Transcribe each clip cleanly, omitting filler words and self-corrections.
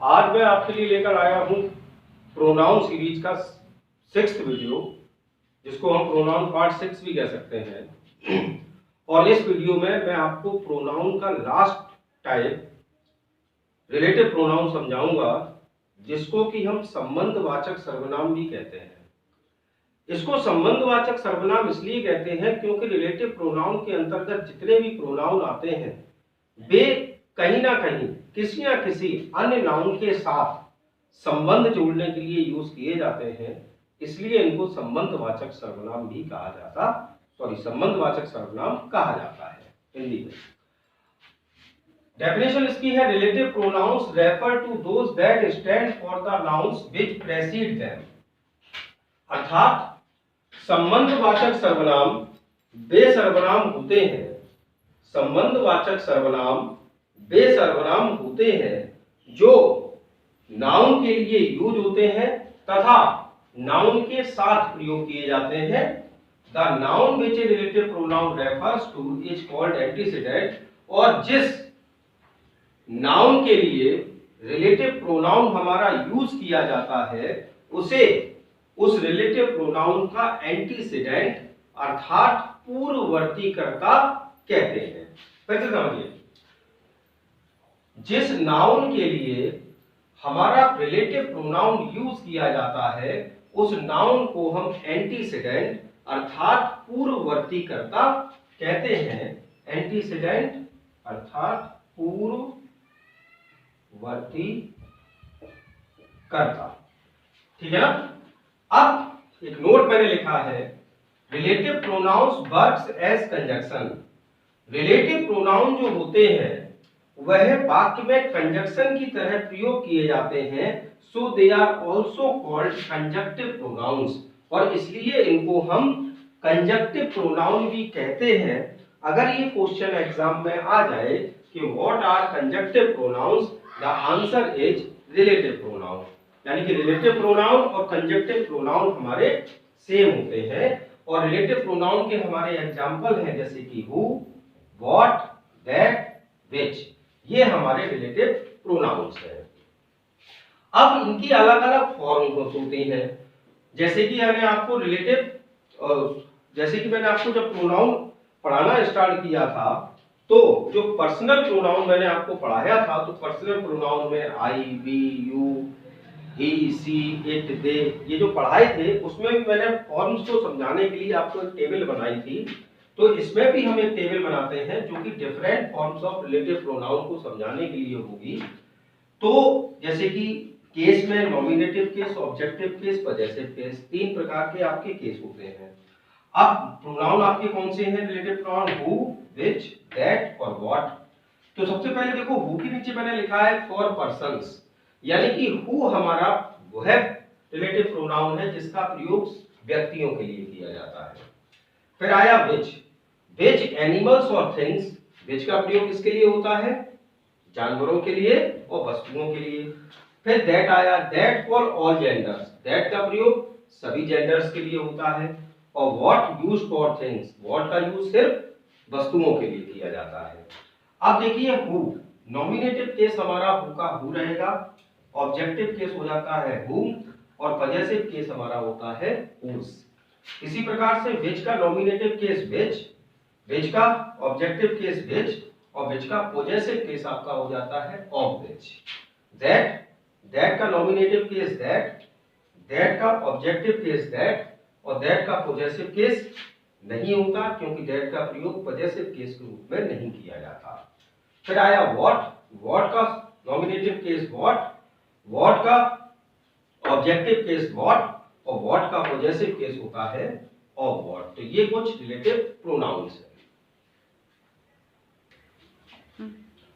आज मैं आपके लिए लेकर आया हूँ प्रोनाउन सीरीज का 6th वीडियो, जिसको हम प्रोनाउन पार्ट 6 भी कह सकते हैं। और इस वीडियो में मैं आपको प्रोनाउन का लास्ट टाइप रिलेटिव प्रोनाउन समझाऊंगा, जिसको कि हम संबंधवाचक सर्वनाम भी कहते हैं। इसको संबंधवाचक सर्वनाम इसलिए कहते हैं क्योंकि रिलेटिव प्रोनाउन के अंतर्गत जितने भी प्रोनाउन आते हैं वे कहीं ना कहीं किसी न किसी अन्य नाउन के साथ संबंध जोड़ने के लिए यूज किए जाते हैं, इसलिए इनको संबंधवाचक सर्वनाम भी कहा जाता संबंधवाचक सर्वनाम कहा जाता है हिंदी में। डेफिनेशन इसकी है, relative pronouns refer to those that stand for the nouns which precede them. अर्थात संबंधवाचक सर्वनाम वे सर्वनाम होते हैं, संबंधवाचक सर्वनाम वे सर्वनाम होते हैं जो नाउन के लिए यूज होते हैं तथा नाउन के साथ प्रयोग किए जाते हैं। The noun which a relative pronoun refers two is called antecedent. और जिस नाउन के लिए रिलेटिव प्रोनाउन हमारा यूज किया जाता है उसे उस रिलेटिव प्रोनाउन का एंटीसीडेंट अर्थात पूर्ववर्ती कर्ता कहते हैं। फिर से समझिए, जिस नाउन के लिए हमारा रिलेटिव प्रोनाउन यूज किया जाता है उस नाउन को हम एंटीसीडेंट अर्थात पूर्ववर्ती कर्ता कहते हैं। एंटीसीडेंट अर्थात पूर्ववर्ती कर्ता, ठीक है ना। अब एक नोट मैंने लिखा है, relative pronouns works as conjunction. Relative pronoun जो होते हैं वह वाक्य में कंजक्शन की तरह प्रयोग किए जाते हैं, so they are also called conjunctive pronouns. और इसलिए इनको हम कंजक्टिव प्रोनाउन भी कहते हैं। अगर ये क्वेश्चन एग्जाम में आ जाए कि what are conjunctive pronouns, the answer is relative pronoun. यानी कि रिलेटिव प्रोनाउन और कंजक्टिव प्रोनाउन हमारे सेम होते हैं। और रिलेटिव प्रोनाउन के हमारे एग्जाम्पल हैं जैसे कि हु, व्हाट, दैट, व्हिच, ये हमारे रिलेटिव प्रोनाउंस हैं। अब इनकी अलग अलग फॉर्म होती हैं। जैसे कि मैंने आपको जब प्रोनाउन पढ़ाना स्टार्ट किया था तो जो पर्सनल प्रोनाउन मैंने आपको पढ़ाया था, तो पर्सनल प्रोनाउन में I, we, you, he, she, it, they, ये जो पढ़ाए थे उसमें भी मैंने फॉर्म्स को समझाने के लिए आपको एक टेबल बनाई थी। तो इसमें भी हम एक टेबल बनाते हैं जो कि different forms of relative pronoun को समझाने के लिए होगी। तो जैसे कि केस में nominative case, objective case, possessive case, 3 प्रकार के आपके केस होते हैं। अब प्रोनाउन आपके कौन से हैं relative pronoun? Who, which, that और व्हाट। तो सबसे पहले देखो, हु के नीचे मैंने लिखा है फॉर पर्सन्स, यानी कि हु हमारा वह रिलेटिव प्रोनाउन है जिसका प्रयोग व्यक्तियों के लिए किया जाता है। फिर आया व्हिच, व्हिच एनिमल्स और थिंग्स, व्हिच का प्रयोग किसके लिए होता है? जानवरों के लिए और वस्तुओं के लिए। फिर दैट आया, that for all genders, that का प्रयोग सभी जेंडर्स के लिए होता है। और what use for things, what का यूज सिर्फ वस्तुओं के लिए किया जाता है। अब देखिए हु, नॉमिनेटिव केस हमारा हु का हु रहेगा, ऑब्जेक्टिव केस हो जाता है हुम और पजेसिव केस हमारा होता है हुज। इसी प्रकार से व्हिच का नॉमिनेटिव केस व्हिच, व्हिच का ऑब्जेक्टिव केस व्हिच और व्हिच का पजेसिव केस आपका हो जाता है ऑफ व्हिच। दैट, दैट का नॉमिनेटिव केस दैट, दैट का ऑब्जेक्टिव केस दैट और दैट का पजेसिव केस नहीं होता क्योंकि दैट का प्रयोग पजेसिव केस के रूप में नहीं किया जाता। फिर आया व्हाट, व्हाट का नॉमिनेटिव केस व्हाट, व्हाट का ऑब्जेक्टिव केस व्हाट और व्हाट का पजेसिव केस होता है ऑफ व्हाट। तो ये कुछ रिलेटिव प्रोनाउंस है।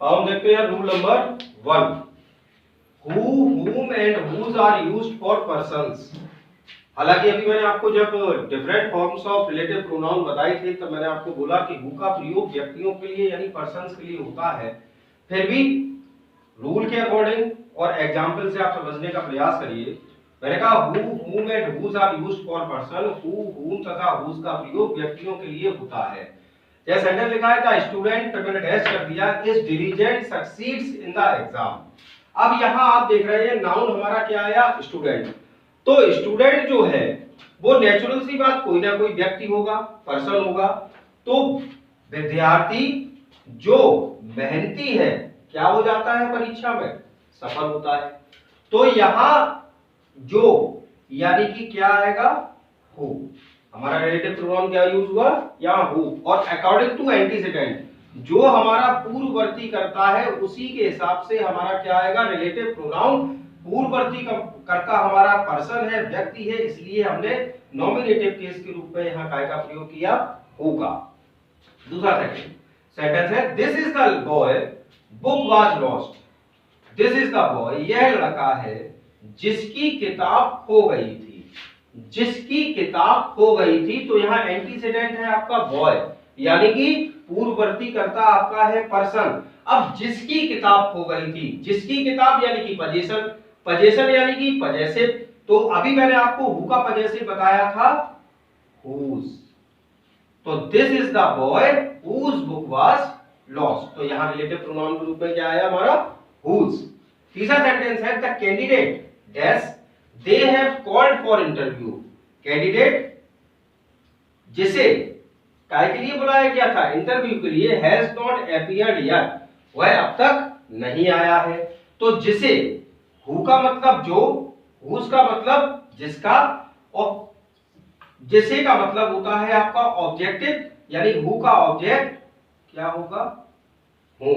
अब हम देखते हैं rule number 1, who, whom and whose are used for persons। हालांकि अभी मैंने आपको जब different forms of relative pronoun बताए थे तब मैंने आपको बोला कि who का प्रयोग व्यक्तियों के लिए यानी पर्सन्स के लिए होता है। फिर भी रूल के अकॉर्डिंग और एग्जांपल से आप समझने का प्रयास करिए। मैंने कहा who, whom and whose are used for person, who, whom तथा whose का प्रयोग व्यक्तियों के लिए होता है। जैसे सेंटेंस लिखा है, द स्टूडेंट, फिर मैंने डैश कर दिया, is diligent succeeds in the exam. अब यहाँ आप देख रहे हैं नाउन हमारा क्या आया, स्टूडेंट। तो स्टूडेंट जो है वो नेचुरल सी बात कोई ना कोई व्यक्ति होगा, पर्सन होगा। तो विद्यार्थी जो मेहनती है क्या हो जाता है परीक्षा में, सफल होता है। तो यहाँ जो यानी कि क्या आएगा, हु। हमारा रिलेटिव प्रोनाउन क्या यूज हुआ यहाँ, हु। और अकॉर्डिंग टू एंटीसीडेंट जो हमारा पूर्ववर्ती करता है उसी के हिसाब से हमारा क्या आएगा रिलेटिव प्रोनाउन। पूर्ववर्ती कर्ता हमारा पर्सन है, व्यक्ति है, इसलिए हमने नॉमिनेटिव केस के रूप में यहाँ काय का प्रयोग किया, हु का। दूसरा सेंटेंस है this is the boy book was lost. This is the boy, यह लड़का है जिसकी किताब खो गई थी। जिसकी किताब खो गई थी, तो यहाँ एंटीसीडेंट है आपका बॉय, यानी कि पूर्ववर्ती कर्ता आपका है पर्सन। अब जिसकी किताब खो गई थी, जिसकी किताब यानी कि पजेशन, पजेशन यानी कि पजेसिव। तो अभी मैंने आपको हु का पजेसिव बताया था, हुज। तो this is the boy whose book was lost. तो यहाँ रिलेटिव प्रोनाउन के रूप में क्या आया हमारा, हुज। तीसरा सेंटेंस है the candidate dash they have called for interview. Candidate जिसे काय के लिए बुलाया गया था, इंटरव्यू के लिए, हैज नॉट अपीयर्ड येट, वह अब तक नहीं आया है। तो जिसे, हु का मतलब जो, हुज का मतलब जिसका, और जिसे का मतलब होता है आपका ऑब्जेक्टिव, यानी हु का ऑब्जेक्ट क्या होगा, हूं।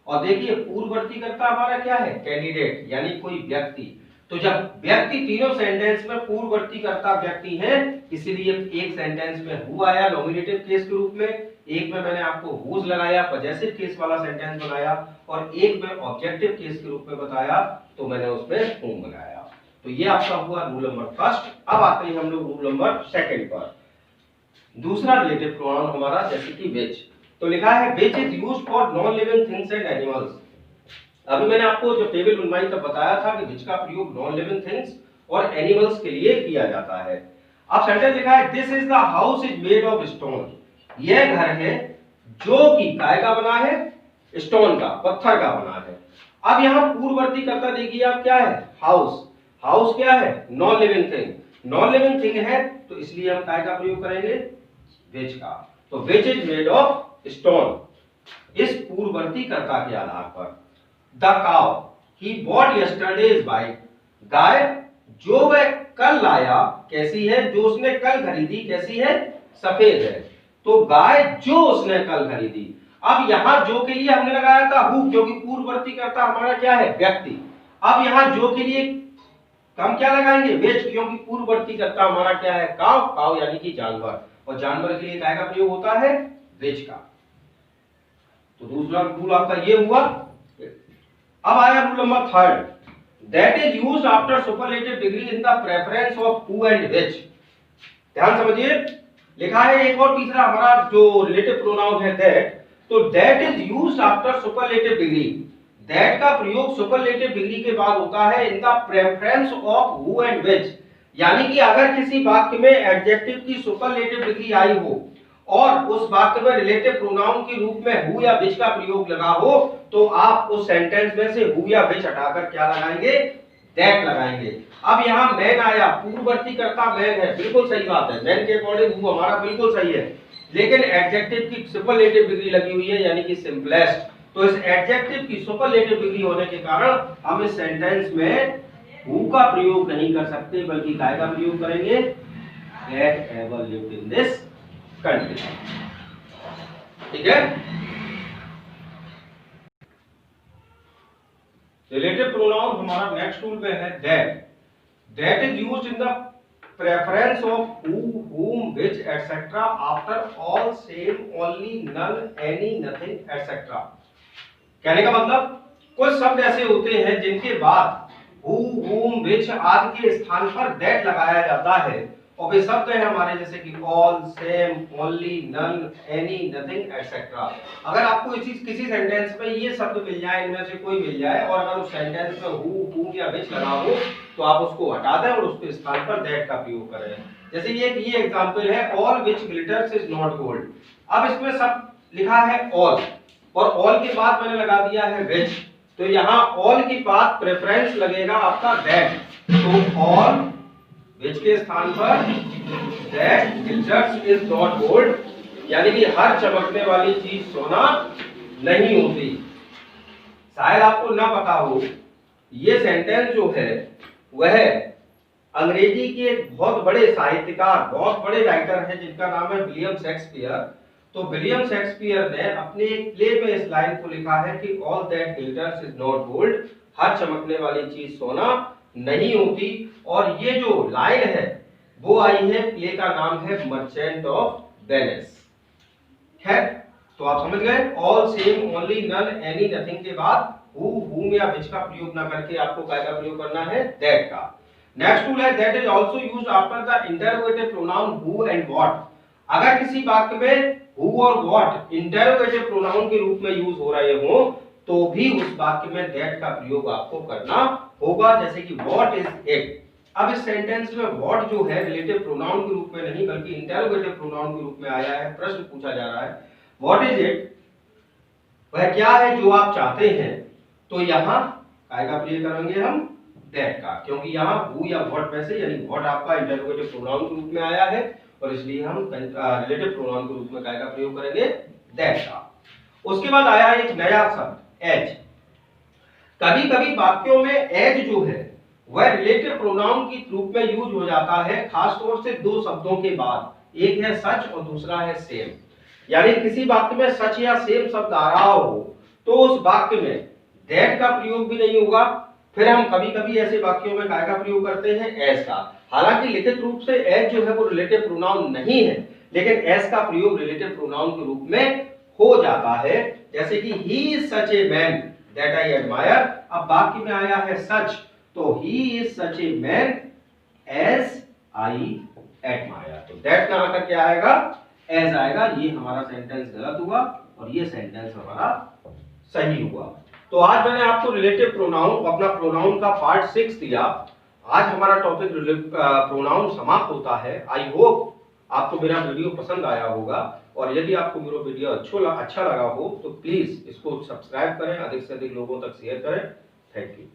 और देखिए पूर्ववर्ती कर्ता हमारा क्या है, कैंडिडेट, यानी कोई व्यक्ति। तो जब व्यक्ति, तीनों सेंटेंस में पूर्ववर्ती कर्ता व्यक्ति है, इसीलिए एक सेंटेंस में हु आया नॉमिनेटिव केस के रूप में, एक में मैंने आपको हुज लगाया पजेसिव केस वाला सेंटेंस बनाया, और एक में ऑब्जेक्टिव केस के रूप में बताया तो मैंने उसमें हूं बनाया। तो ये आपका हुआ रूल नंबर फर्स्ट। अब आते हैं हम लोग रूल नंबर सेकंड पर। दूसरा रिलेटिव प्रोनाउन हमारा जैसे कि विच। तो लिखा है which is used for non living things and animals. अभी मैंने आपको जो टेबल बनवाई तब बताया था कि विच का प्रयोग नॉन लिविंग थिंग्स और एनिमल्स के लिए किया जाता है। अब सेंटेंस लिखा है this is the house is made of stone. यह घर है जो कि काय का बना है, स्टोन का, पत्थर का बना है। अब यहाँ पूर्ववर्ती कर्ता देखिए आप क्या है, हाउस। हाउस क्या है, non living thing. Non living thing है तो इसलिए हम काय का प्रयोग करेंगे, विच का। तो which is made of stone, इस पूर्ववर्ती कर्ता के आधार पर। The cow he bought yesterday is white. गाय जो वह कल लाया कैसी है, जो उसने कल खरीदी कैसी है, सफेद है। तो गाय जो उसने कल खरीदी। अब यहां जो के लिए हमने लगाया था हु, क्योंकि पूर्ववर्ती कर्ता हमारा क्या है, व्यक्ति। अब यहां जो के लिए हम क्या लगाएंगे, विच, क्योंकि पूर्ववर्ती कर्ता हमारा क्या है, काउ। काउ यानी कि जानवर, और जानवर के लिए काय का प्रयोग होता है, विच का। तो दूसरा रूल आपका ये हुआ। अब आया rule number third, that is used after superlative degree in the preference of who and which. ध्यान समझिए, लिखा है एक और तीसरा हमारा जो रिलेटिव प्रोनाउन है दैट। तो that is used after superlative degree. That का प्रयोग सुपरलेटिव डिग्री के बाद होता है in the preference of who and which. यानी कि अगर किसी वाक्य में एडजेक्टिव की सुपरलेटिव डिग्री आई हो और उस वाक्य में रिलेटिव प्रोनाउन के रूप में हु या विच का प्रयोग लगा हो, तो आप उस सेंटेंस में से हु या विच हटाकर क्या लगाएंगे, दैट लगाएंगे। अब यहाँ मैन आया, पूर्ववर्ती कर्ता मैन है, बिल्कुल सही बात है, मैन के अकॉर्डिंग हु हमारा बिल्कुल सही है। लेकिन एडजेक्टिव की सुपरलेटिव डिग्री लगी हुई है, यानी कि सिंपलेस्ट। तो इस एडजेक्टिव की सुपरलेटिव डिग्री होने के कारण हम इस सेंटेंस में हु का प्रयोग नहीं कर सकते, बल्कि काय का प्रयोग करेंगे, that ever lived in this country. ठीक है। रिलेटिव प्रोनाउन हमारा नेक्स्ट रूल में है that. That is used in the preference of who, whom, which, etc. after all, same, only, none, any, nothing, etc. कहने का मतलब कुछ शब्द ऐसे होते हैं जिनके बाद who, whom, which आदि के स्थान पर that लगाया जाता है, और वे शब्द हैं हमारे जैसे कि all, same, only, none, any, nothing, etc. अगर आपको किसी सेंटेंस में ये शब्द मिल जाए, इनमें से कोई मिल जाए, और अगर उस सेंटेंस में who, whom या which लगा हो, तो आप उसको हटा दें और उसके स्थान पर that का प्रयोग करें। जैसे ये एग्जांपल है all which glitters is not gold। अब इसमें सब लिखा है all, और all के बाद मैंने लगा दिया है which। तो यहाँ ऑल की बात प्रेफरेंस लगेगा आपका दैट, तो ऑल विच के स्थान पर that glitters is not gold, यानी कि हर चमकने वाली चीज सोना नहीं होती। शायद आपको ना पता हो, ये सेंटेंस जो है वह अंग्रेजी के एक बहुत बड़े साहित्यकार, बहुत बड़े राइटर हैं जिनका नाम है विलियम शेक्सपियर। तो विलियम शेक्सपियर ने अपने एक प्ले में इस लाइन को लिखा है कि all that glitters is not gold, हर चमकने वाली चीज सोना नहीं होती। और ये जो लाइन है वो आई है, प्ले का नाम है मर्चेंट ऑफ वेनिस। है, तो आप समझ गए, all same only none any nothing के बाद हु हुम या विच का प्रयोग ना करके आपको क्या का प्रयोग करना है, दैट का। नेक्स्ट टूल है that is also used after the interrogative pronoun who and what. अगर किसी वाक्य में हु और व्हाट इंटरोगेटिव प्रोनाउन के रूप में यूज हो रहे हो तो भी उस वाक्य में दैट का प्रयोग आपको करना होगा, जैसे कि व्हाट इज इट। अब इस सेंटेंस में व्हाट जो है रिलेटिव प्रोनाउन के रूप में नहीं बल्कि इंटरोगेटिव प्रोनाउन के रूप में आया है। प्रश्न पूछा जा रहा है व्हाट इज इट, वह क्या है जो आप चाहते हैं, तो यहाँ काय का प्रयोग करेंगे हम, दैट का, क्योंकि यहाँ हु या व्हाट में से, यानी व्हाट आपका इंटरोगेटिव प्रोनाउन के रूप में आया है और इसलिए हम रिलेटिव प्रोनाउन के रूप में काय का प्रयोग करेंगे, दैट का। उसके बाद आया एक नया शब्द एज। कभी कभी वाक्यों में एज जो है वह रिलेटिव प्रोनाउन के रूप में यूज हो जाता है, खासतौर से दो शब्दों के बाद, एक है सच और दूसरा है सेम। यानी किसी वाक्य में सच या सेम शब्द आ रहा हो तो उस वाक्य में दैट का प्रयोग भी नहीं होगा। फिर हम कभी कभी ऐसे वाक्यों में काय का प्रयोग करते हैं, एज का। हालांकि लिखित रूप से एज जो है वो रिलेटिव प्रोनाउन नहीं है, लेकिन एज का प्रयोग रिलेटिव प्रोनाउन के रूप में हो जाता है, जैसे कि he is such a man that I admire. अब वाक्य में आया है सच, तो he is such a man as I admire, तो दैट कहां करके आएगा, एज आएगा। ये हमारा सेंटेंस गलत हुआ और ये सेंटेंस हमारा सही हुआ। तो आज मैंने आपको रिलेटिव प्रोनाउन, अपना प्रोनाउन का पार्ट 6 दिया। आज हमारा टॉपिक प्रोनाउन समाप्त होता है। आई होप आपको मेरा वीडियो पसंद आया होगा, और यदि आपको मेरा वीडियो अच्छा लगा हो तो प्लीज इसको सब्सक्राइब करें, अधिक से अधिक लोगों तक शेयर करें। Thank you.